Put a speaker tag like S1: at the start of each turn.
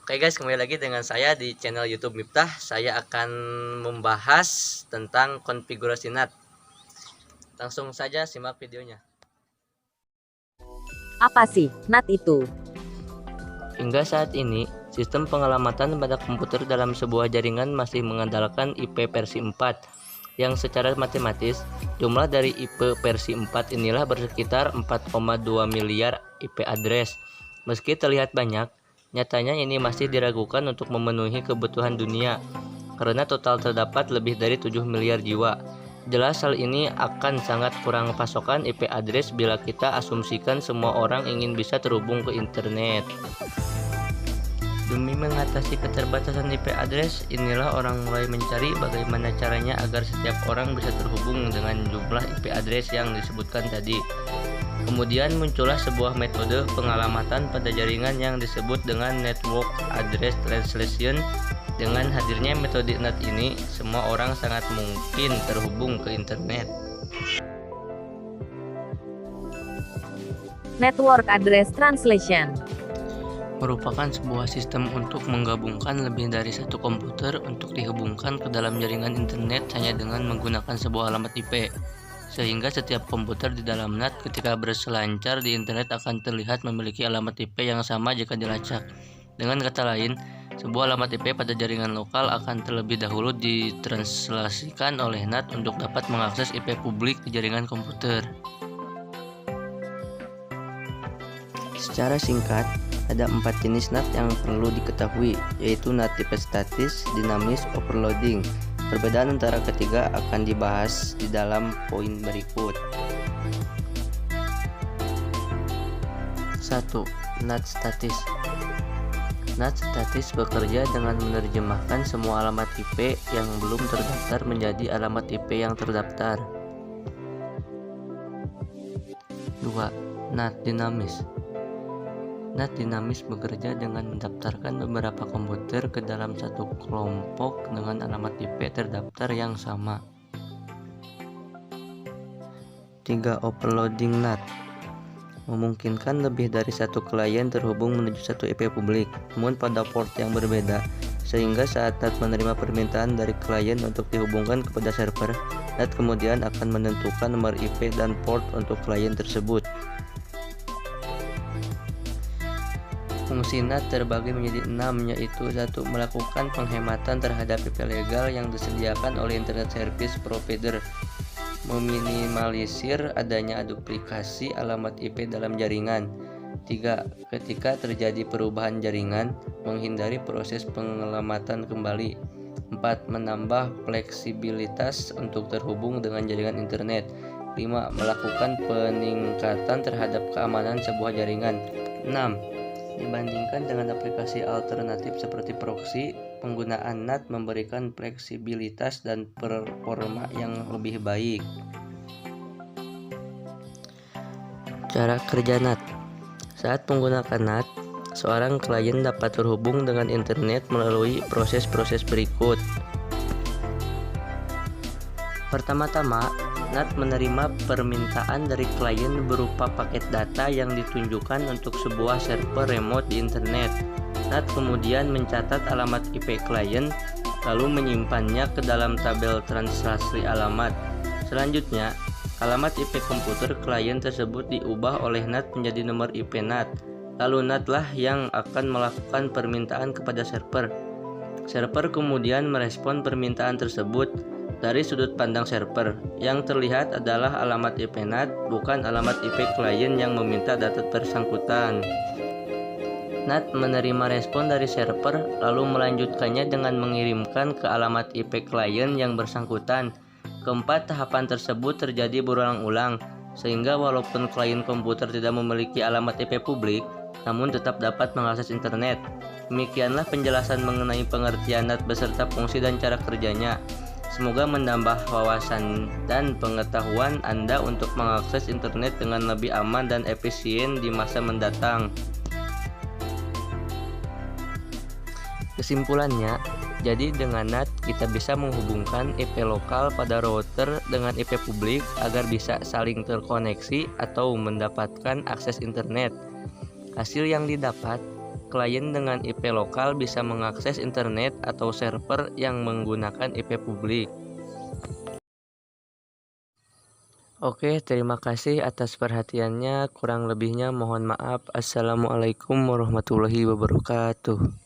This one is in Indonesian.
S1: Oke guys, kembali lagi dengan saya di channel YouTube Miftah. Saya akan membahas tentang konfigurasi NAT. Langsung saja simak videonya.
S2: Apa sih NAT itu?
S1: Hingga saat ini, sistem pengelamatan pada komputer dalam sebuah jaringan masih mengandalkan IP versi 4, yang secara matematis, jumlah dari IP versi 4 inilah bersekitar 4,2 miliar IP address. Meski terlihat banyak, nyatanya ini masih diragukan untuk memenuhi kebutuhan dunia, karena total terdapat lebih dari 7 miliar jiwa. Jelas hal ini akan sangat kurang pasokan IP address bila kita asumsikan semua orang ingin bisa terhubung ke internet. Demi mengatasi keterbatasan IP address, inilah orang mulai mencari bagaimana caranya agar setiap orang bisa terhubung dengan jumlah IP address yang disebutkan tadi. Kemudian muncullah sebuah metode pengalamatan pada jaringan yang disebut dengan Network Address Translation. Dengan hadirnya metode NAT ini, semua orang sangat mungkin terhubung ke internet.
S2: Network Address Translation
S1: Merupakan sebuah sistem untuk menggabungkan lebih dari satu komputer untuk dihubungkan ke dalam jaringan internet hanya dengan menggunakan sebuah alamat IP. Sehingga setiap komputer di dalam NAT ketika berselancar di internet akan terlihat memiliki alamat IP yang sama jika dilacak. Dengan kata lain, sebuah alamat IP pada jaringan lokal akan terlebih dahulu ditranslasikan oleh NAT untuk dapat mengakses IP publik di jaringan komputer. Secara singkat, ada 4 jenis NAT yang perlu diketahui, yaitu NAT tipe statis, dinamis, overloading. Perbedaan antara ketiga akan dibahas di dalam poin berikut. 1. NAT statis. NAT statis bekerja dengan menerjemahkan semua alamat IP yang belum terdaftar menjadi alamat IP yang terdaftar. 2. NAT dinamis. NAT dinamis bekerja dengan mendaftarkan beberapa komputer ke dalam satu kelompok dengan alamat IP terdaftar yang sama. 3. Overloading NAT memungkinkan lebih dari satu klien terhubung menuju satu IP publik, namun pada port yang berbeda, sehingga saat NAT menerima permintaan dari klien untuk dihubungkan kepada server, NAT kemudian akan menentukan nomor IP dan port untuk klien tersebut. Fungsi NAT terbagi menjadi 6, yaitu 1. Melakukan penghematan terhadap IP legal yang disediakan oleh Internet Service Provider, meminimalisir adanya duplikasi alamat IP dalam jaringan. 3. Ketika terjadi perubahan jaringan, menghindari proses pengelamatan kembali. 4. Menambah fleksibilitas untuk terhubung dengan jaringan internet. 5. Melakukan peningkatan terhadap keamanan sebuah jaringan. 6. Dibandingkan dengan aplikasi alternatif seperti proxy, penggunaan NAT memberikan fleksibilitas dan performa yang lebih baik. Cara kerja NAT. Saat menggunakan NAT, seorang klien dapat terhubung dengan internet melalui proses-proses berikut. Pertama-tama, NAT menerima permintaan dari klien berupa paket data yang ditunjukkan untuk sebuah server remote di internet. NAT kemudian mencatat alamat IP klien, lalu menyimpannya ke dalam tabel translasi alamat. Selanjutnya, alamat IP komputer klien tersebut diubah oleh NAT menjadi nomor IP NAT. Lalu NAT lah yang akan melakukan permintaan kepada server. Server kemudian merespon permintaan tersebut. Dari sudut pandang server, yang terlihat adalah alamat IP NAT, bukan alamat IP klien yang meminta data bersangkutan. NAT menerima respon dari server, lalu melanjutkannya dengan mengirimkan ke alamat IP klien yang bersangkutan. Keempat tahapan tersebut terjadi berulang-ulang, sehingga walaupun klien komputer tidak memiliki alamat IP publik, namun tetap dapat mengakses internet. Demikianlah penjelasan mengenai pengertian NAT beserta fungsi dan cara kerjanya. Semoga menambah wawasan dan pengetahuan Anda untuk mengakses internet dengan lebih aman dan efisien di masa mendatang. Kesimpulannya, jadi dengan NAT kita bisa menghubungkan IP lokal pada router dengan IP publik agar bisa saling terkoneksi atau mendapatkan akses internet. Hasil yang didapat, klien dengan IP lokal bisa mengakses internet atau server yang menggunakan IP publik. Oke, terima kasih atas perhatiannya. Kurang lebihnya mohon maaf. Assalamualaikum warahmatullahi wabarakatuh.